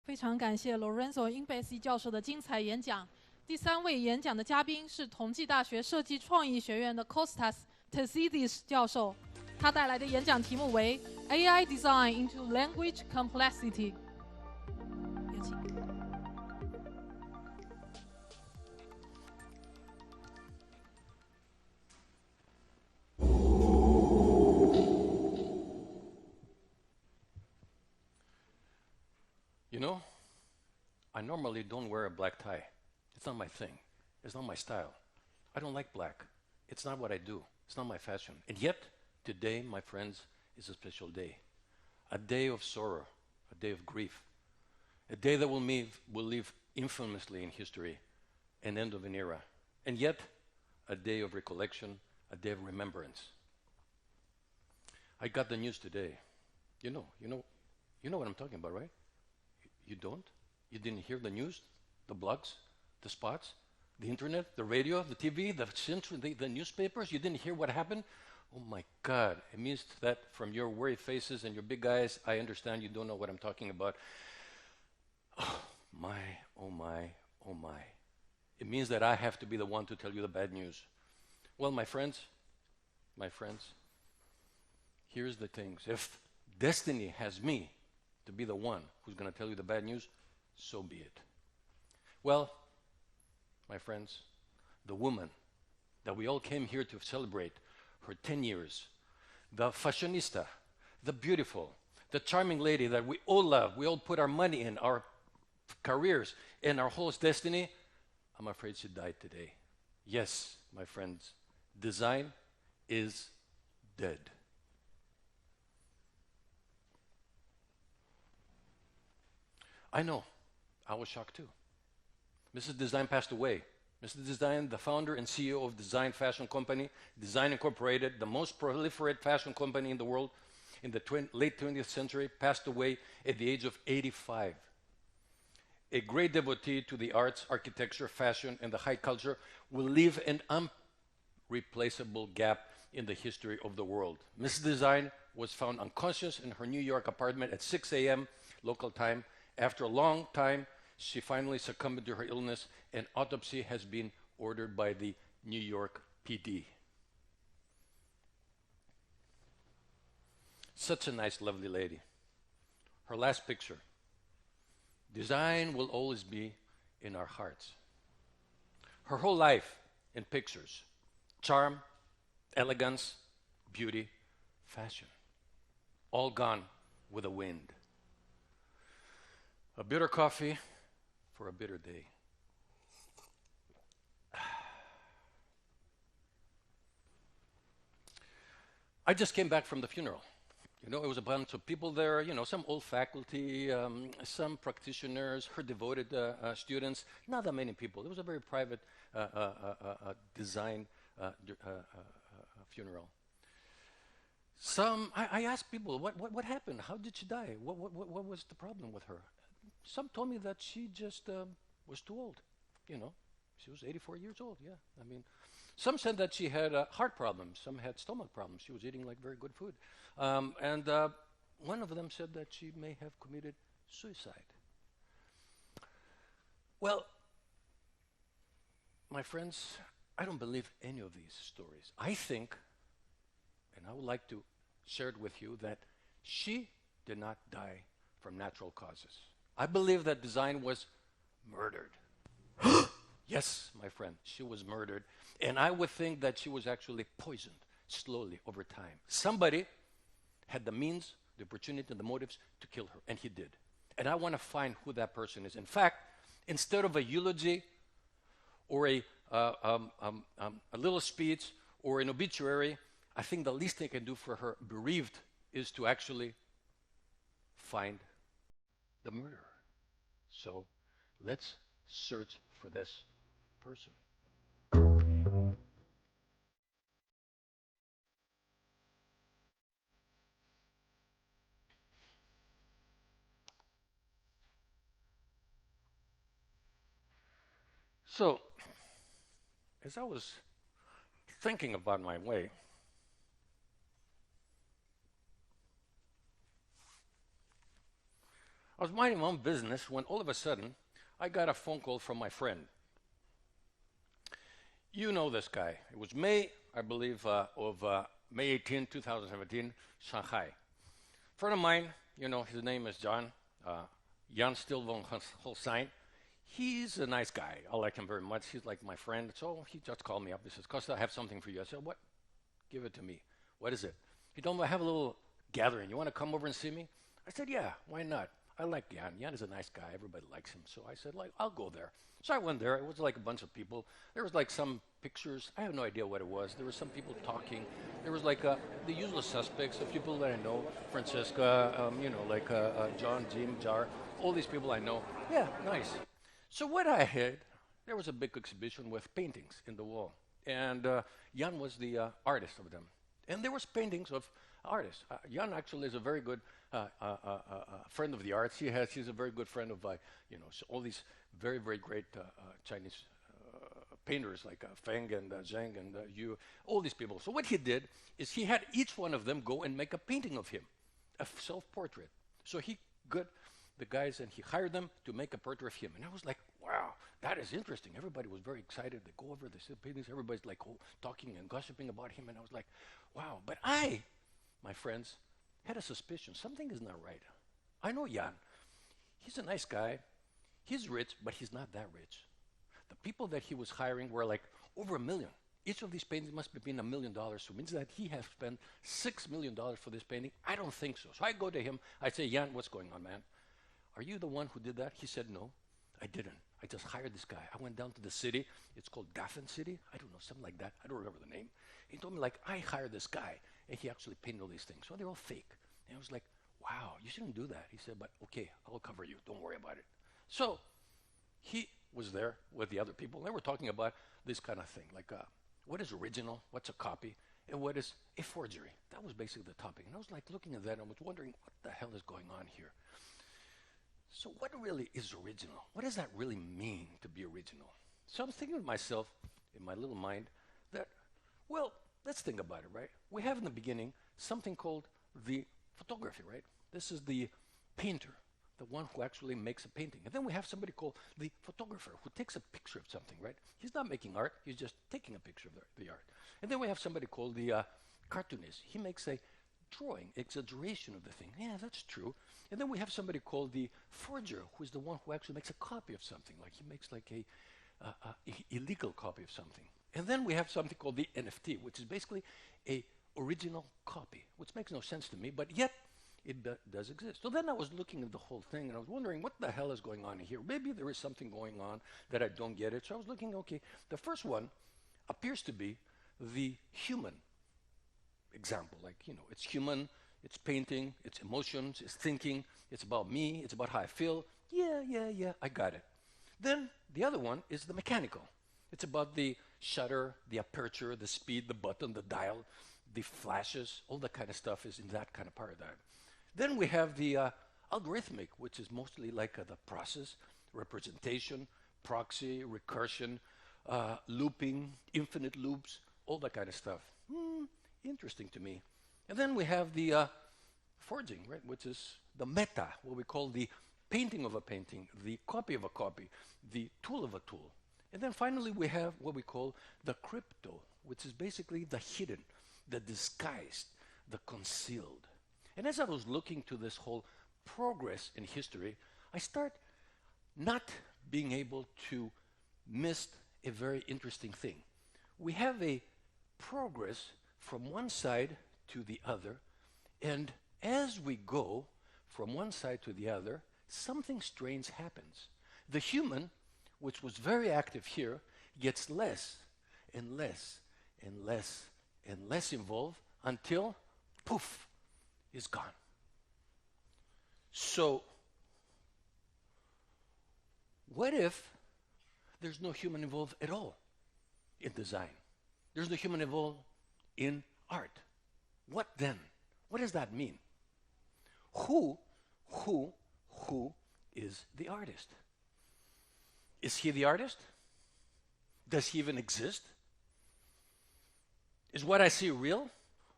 非常感谢 Lorenzo Imbesi 教授的精彩演讲。第3位演讲的嘉宾是同济大学设计创意学院的 Kostas Tersidis 教授，他带来的演讲题目为 AI Design into Language Complexity。有请。You know, I normally don't wear a black tie. It's not my thing. It's not my style. I don't like black. It's not what I do. It's not my fashion. And yet, today, my friends, is a special day. A day of sorrow, a day of grief, a day that will live infamously in history, an end of an era. And yet, a day of recollection, a day of remembrance. I got the news today. You know what I'm talking about, right? You don't? You didn't hear the news, the blogs, the spots, the internet, the radio, the TV, the newspapers? You didn't hear what happened? Oh my God, it means that from your worried faces and your big eyes, I understand you don't know what I'm talking about. Oh my, oh my, oh my. It means that I have to be the one to tell you the bad news. Well, my friends, here's the things. If destiny has me to be the one who's going to tell you the bad news, so be it. Well, my friends, the woman that we all came here to celebrate her 10 years, the fashionista, the beautiful, the charming lady that we all love, we all put our money in, our careers, and our whole destiny, I'm afraid she died today. Yes, my friends, design is dead. I know, I was shocked too. Mrs. Design passed away. Mrs. Design, the founder and CEO of Design Fashion Company, Design Incorporated, the most proliferate fashion company in the world in the late 20th century, passed away at the age of 85. A great devotee to the arts, architecture, fashion, and the high culture will leave an unreplaceable gap in the history of the world. Mrs. Design was found unconscious in her New York apartment at 6 a.m. local time. After a long time, she finally succumbed to her illness, and autopsy has been ordered by the New York PD. Such a nice, lovely lady. Her last picture. Design will always be in our hearts. Her whole life in pictures. Charm, elegance, beauty, fashion. All gone with the wind. A bitter coffee for a bitter day. I just came back from the funeral. You know, it was a bunch of people there, you know, some old faculty, some practitioners, her devoted students, not that many people. It was a very private design funeral. I asked people, what happened? How did she die? What was the problem with her? Some told me that she just was too old, you know. She was 84 years old, yeah. I mean, some said that she had heart problems. Some had stomach problems. She was eating like very good food. And one of them said that she may have committed suicide. Well, my friends, I don't believe any of these stories. I think, and I would like to share it with you, that she did not die from natural causes. I believe that Design was murdered. Yes, my friend, she was murdered. And I would think that she was actually poisoned slowly over time. Somebody had the means, the opportunity, and the motives to kill her, and he did. And I want to find who that person is. In fact, instead of a eulogy or a little speech or an obituary, I think the least they can do for her bereaved is to actually find the murderer. So let's search for this person. So, as I was thinking about my way, I was minding my own business when all of a sudden I got a phone call from my friend. You know this guy. It was May, I believe, May 18, 2017, Shanghai. Friend of mine, his name is John. Jan Stilvon Holstein. He's a nice guy. I like him very much. He's like my friend. So he just called me up. He says, Costa, I have something for you. I said, what? Give it to me. What is it? He told me, I have a little gathering. You want to come over and see me? I said, yeah, why not? I like Jan. Jan is a nice guy. Everybody likes him. So I said, I'll go there. So I went there. It was like a bunch of people. There was like some pictures. I have no idea what it was. There were some people talking. There was like the usual suspects of people that I know. Francesca, John, Jim, Jar. All these people I know. Yeah, nice. So what I had, there was a big exhibition with paintings in the wall. And Jan was the artist of them. And there was paintings of artists. Jan actually is a very good friend of the arts. He's a very good friend of, so all these very, very great Chinese painters like Feng and Zheng and Yu, all these people. So what he did is he had each one of them go and make a painting of him, a self-portrait. So he got the guys and he hired them to make a portrait of him. And I was like, wow, that is interesting. Everybody was very excited. They go over, they see the paintings. Everybody's like talking and gossiping about him. And I was like, wow. But I, my friends, had a suspicion. Something is not right. I know Jan. He's a nice guy. He's rich, but he's not that rich. The people that he was hiring were like over $1 million. Each of these paintings must have been $1 million, so it means that he has spent $6 million for this painting. I don't think so. So I go to him. I say, Jan, what's going on, man? Are you the one who did that? He said, no, I didn't. I just hired this guy. I went down to the city. It's called Dauphin City. I don't know, something like that. I don't remember the name. He told me, I hired this guy, and he actually painted all these things. So they're all fake. And I was like, wow, you shouldn't do that. He said, but okay, I'll cover you. Don't worry about it. So he was there with the other people. They were talking about this kind of thing, like what is original, what's a copy, and what is a forgery. That was basically the topic. And I was like looking at that and I was wondering, what the hell is going on here? So what really is original? What does that really mean to be original? So I'm thinking to myself, in my little mind, that, well, let's think about it, right? We have in the beginning something called the photography, right? This is the painter, the one who actually makes a painting. And then we have somebody called the photographer who takes a picture of something, right? He's not making art, he's just taking a picture of the art. And then we have somebody called the cartoonist. He makes a drawing, exaggeration of the thing. Yeah, that's true. And then we have somebody called the forger, who is the one who actually makes a copy of something. Like he makes like a illegal copy of something. And then we have something called the NFT, which is basically a original copy, which makes no sense to me, but yet it does exist. So then I was looking at the whole thing and I was wondering what the hell is going on here. Maybe there is something going on that I don't get it. So I was looking, okay, the first one appears to be the human example. Like, it's human, it's painting, it's emotions, it's thinking, it's about me, it's about how I feel. Yeah, I got it. Then the other one is the mechanical. It's about the shutter, the aperture, the speed, the button, the dial, the flashes, all that kind of stuff is in that kind of paradigm. Then we have the algorithmic, which is mostly like the process, representation, proxy, recursion, looping, infinite loops, all that kind of stuff. Interesting to me. And then we have the forging, right, which is the meta, what we call the painting of a painting, the copy of a copy, the tool of a tool. And then finally we have what we call the crypto, which is basically the hidden, the disguised, the concealed. And as I was looking to this whole progress in history, I start not being able to miss a very interesting thing. We have a progress from one side to the other, and as we go from one side to the other, something strange happens. The human, which was very active here, gets less and less and less and less involved until, poof, is gone. So, what if there's no human involved at all in design? There's no human involved in art. What then? What does that mean? Who is the artist? Is he the artist? Does he even exist? Is what I see real?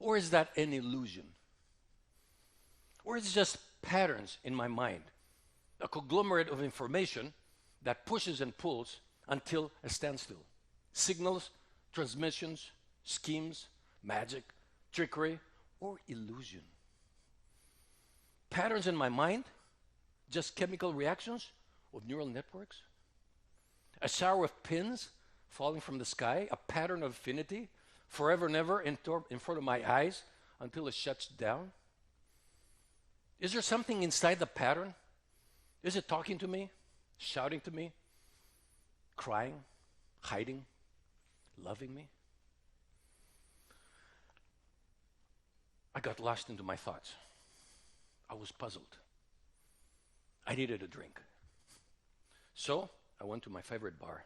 Or is that an illusion? Or is it just patterns in my mind? a conglomerate of information that pushes and pulls until a standstill. Signals, transmissions, schemes, magic, trickery, or illusion. Patterns in my mind, just chemical reactions of neural networks. A shower of pins falling from the sky, a pattern of infinity, forever and ever in front of my eyes until it shuts down. Is there something inside the pattern? Is it talking to me, shouting to me, crying, hiding, loving me? I got lost into my thoughts. I was puzzled. I needed a drink. So I went to my favorite bar.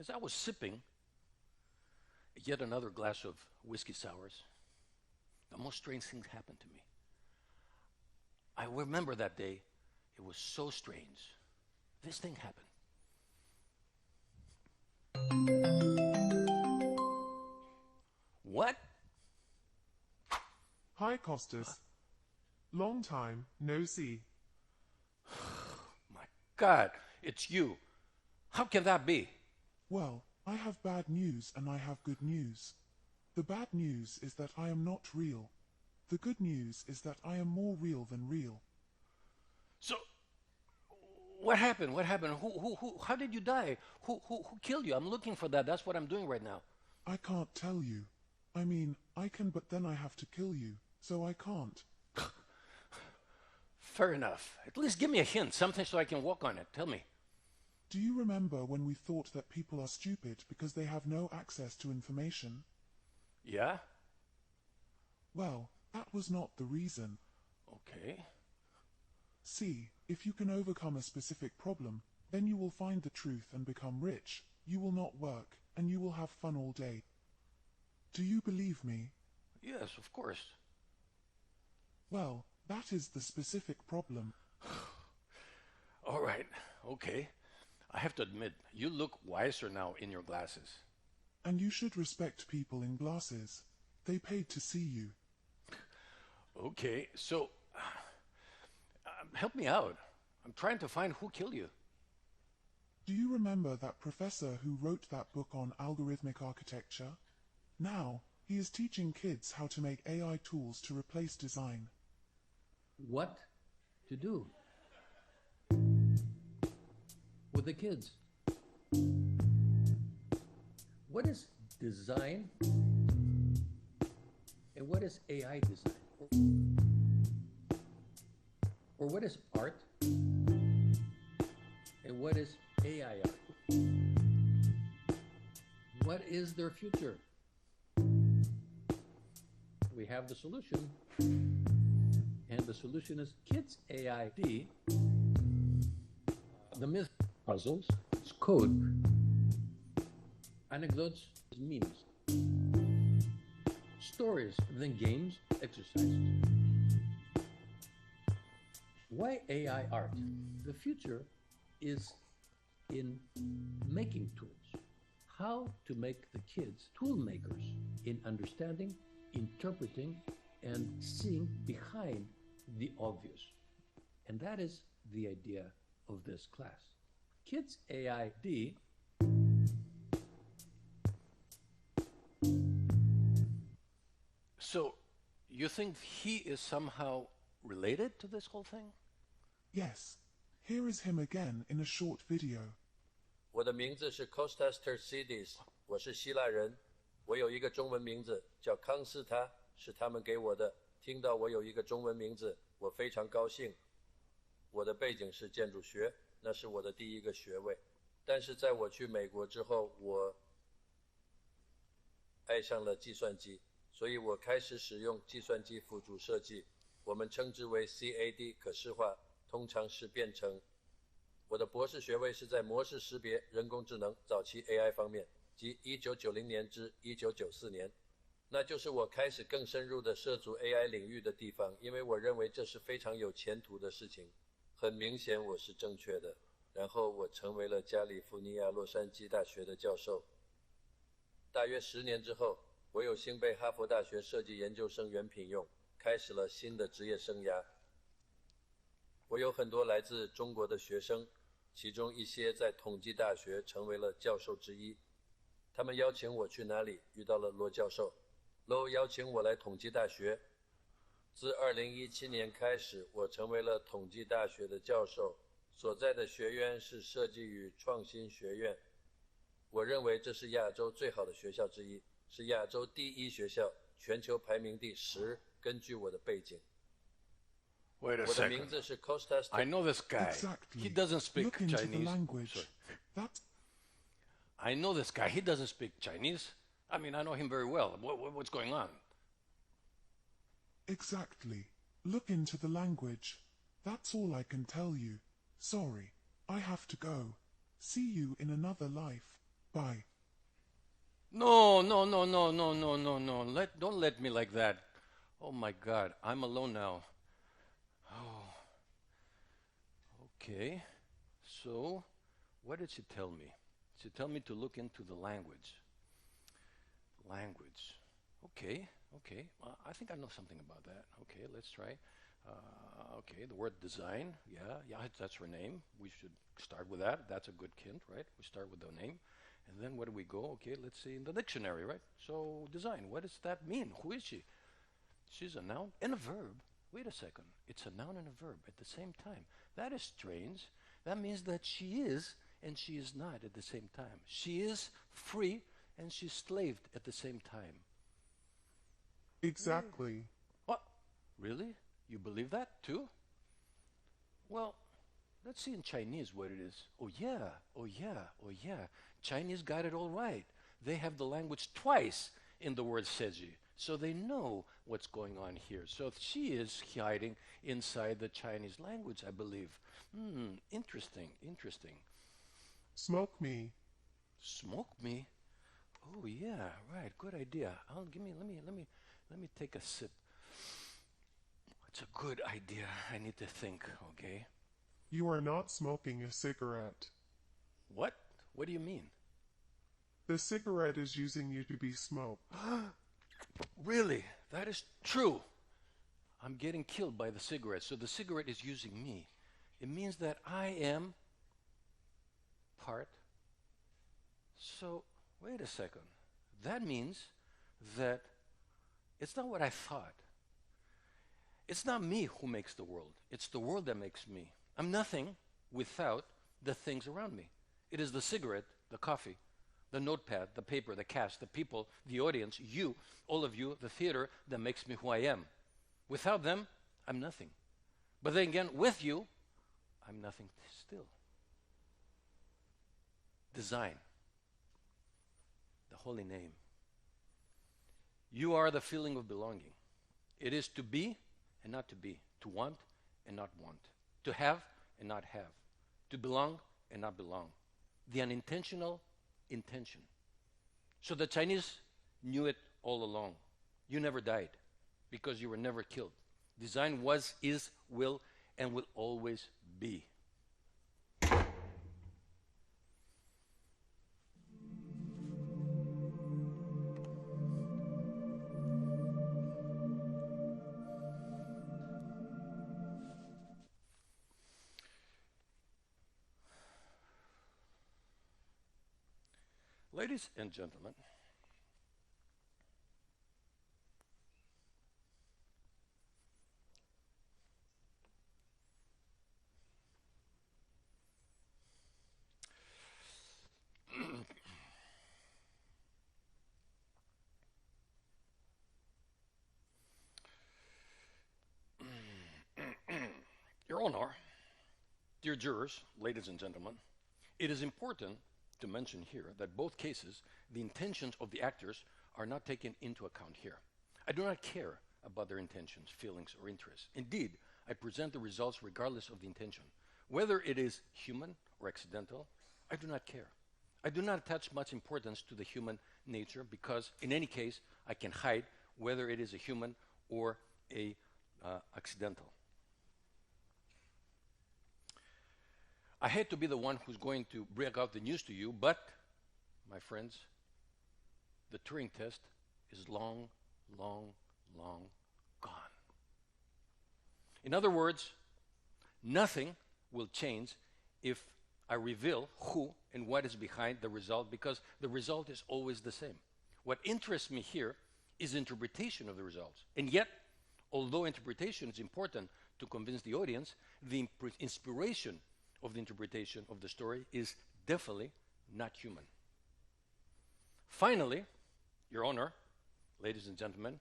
As I was sipping yet another glass of whiskey sours, the most strange things happened to me. I remember that day. It was so strange. This thing happened. What? Hi, Costas. Long time, no see. My God, it's you. How can that be? Well, I have bad news and I have good news. The bad news is that I am not real. The good news is that I am more real than real. So, what happened? What happened? How did you die? Who killed you? I'm looking for that. That's what I'm doing right now. I can't tell you. I mean, I can, but then I have to kill you, so I can't. Fair enough. At least give me a hint, something so I can walk on it. Tell me. Do you remember when we thought that people are stupid because they have no access to information? Yeah? Well, that was not the reason. Okay. See, if you can overcome a specific problem, then you will find the truth and become rich. You will not work, and you will have fun all day. Do you believe me? Yes, of course. Well, that is the specific problem. All right, okay. I have to admit, you look wiser now in your glasses. And you should respect people in glasses. They paid to see you. Okay, so help me out. I'm trying to find who killed you. Do you remember that professor who wrote that book on algorithmic architecture? Now, he is teaching kids how to make AI tools to replace design. What to do with the kids? What is design and what is AI design? Or what is art and what is AI art? What is their future? We have the solution, and the solution is Kids AID. The myth puzzles is code, anecdotes is memes, stories, then games, exercises. Why AI art? The future is in making tools. How to make the kids tool makers in understanding, interpreting, and seeing behind the obvious. And that is the idea of this class. Kids AID So, you think he is somehow related to this whole thing? Yes, here is him again in a short video. 我的名字是 Kostas Tersidis， 我是希腊人。我有一个中文名字叫康斯塔，是他们给我的。听到我有一个中文名字，我非常高兴。我的背景是建筑学，那是我的第一个学位。但是在我去美国之后，我爱上了计算机，所以我开始使用计算机辅助设计，我们称之为 CAD 可视化，通常是编程。我的博士学位是在模式识别、人工智能早期 AI 方面，即1990年至1994年。那就是我开始更深入的涉足 AI 领域的地方，因为我认为这是非常有前途的事情。很明显我是正确的。然后我成为了加利福尼亚洛杉矶大学的教授。大约10年之后，我有幸被哈佛大学设计研究生员聘用，开始了新的职业生涯。我有很多来自中国的学生，其中一些在统计大学成为了教授之一。他们邀请我去哪里，遇到了罗教授。罗邀请我来统计大学。自2017年开始，我成为了统计大学的教授，所在的学院是设计与创新学院。我认为这是亚洲最好的学校之一，是亚洲第1学校，全球排名第10。根据我的背景， Wait a 我的 second. 名字是 Costas。 I know this guy. Exactly. He doesn't speak Look into the Chinese. language. Sorry. That's I know this guy. He doesn't speak Chinese. I mean, I know him very well. What's going on? exactly. Look into the language. That's all I can tell you. Sorry, I have to go. See you in another life. Bye. No. Don't let me like that. Oh my God, I'm alone now. Oh. Okay. So, what did she tell me? She told me to look into the language. Language. Okay. I think I know something about that. Okay, let's try. Okay, the word design. Yeah, that's her name. We should start with that. That's a good hint, right? We start with the name. And then where do we go? Okay, let's see in the dictionary, right? So, design, what does that mean? Who is she? She's a noun and a verb. Wait a second. It's a noun and a verb at the same time. That is strange. That means that she is and she is not at the same time. She is free and she's slaved at the same time. Exactly. What? Really? You believe that too? Well, let's see in Chinese what it is. Oh yeah. Chinese got it all right. They have the language twice in the word seji. So they know what's going on here. So she is hiding inside the Chinese language, I believe. Interesting. Smoke me. Smoke me? Oh yeah, right. Good idea. Let me take a sip. It's a good idea. I need to think, okay? You are not smoking a cigarette. What? What do you mean? The cigarette is using you to be smoked. Really? That is true. I'm getting killed by the cigarette, so the cigarette is using me. It means that I am part. So, wait a second. That means that it's not what I thought. It's not me who makes the world. It's the world that makes me. I'm nothing without the things around me. It is the cigarette, the coffee, the notepad, the paper, the cast, the people, the audience, you, all of you, the theater that makes me who I am. Without them, I'm nothing. But then again, with you, I'm nothing still. Design. The holy name. You are the feeling of belonging. It is to be and not to be, to want and not want, to have and not have, to belong and not belong. The unintentional intention. So the Chinese knew it all along. You never died because you were never killed. Design was, is, will, and will always be. Ladies and gentlemen, Your Honor, dear jurors, ladies and gentlemen, it is important to mention here that both cases, the intentions of the actors are not taken into account here. I do not care about their intentions, feelings, or interests. Indeed, I present the results regardless of the intention. Whether it is human or accidental, I do not care. I do not attach much importance to the human nature because, in any case, I can hide whether it is a human or a accidental. I hate to be the one who's going to break out the news to you, but, my friends, the Turing test is long, long, long gone. In other words, nothing will change if I reveal who and what is behind the result, because the result is always the same. What interests me here is interpretation of the results. And yet, although interpretation is important to convince the audience, the inspiration of the interpretation of the story is definitely not human. Finally, Your Honor, ladies and gentlemen,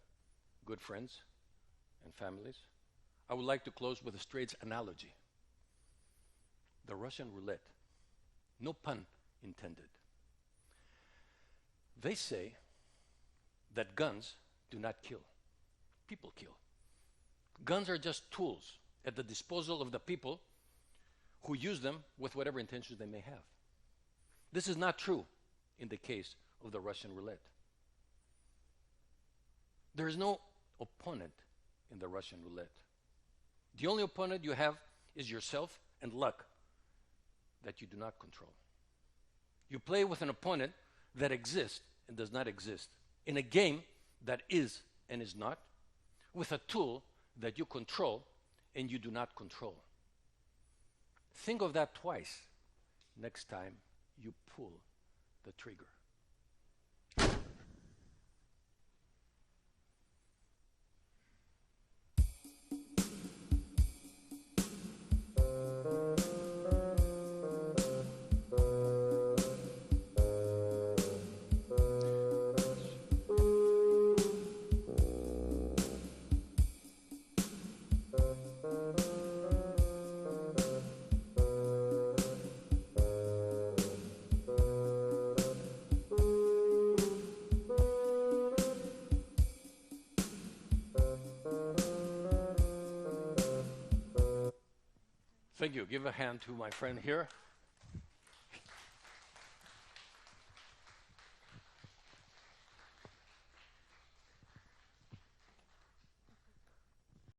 good friends and families, I would like to close with a strange analogy. The Russian roulette. No pun intended. They say that guns do not kill. People kill. Guns are just tools at the disposal of the people who use them with whatever intentions they may have. This is not true in the case of the Russian roulette. There is no opponent in the Russian roulette. The only opponent you have is yourself and luck that you do not control. You play with an opponent that exists and does not exist, in a game that is and is not, with a tool that you control and you do not control. Think of that twice next time you pull the trigger. Thank you. Give a hand to my friend here.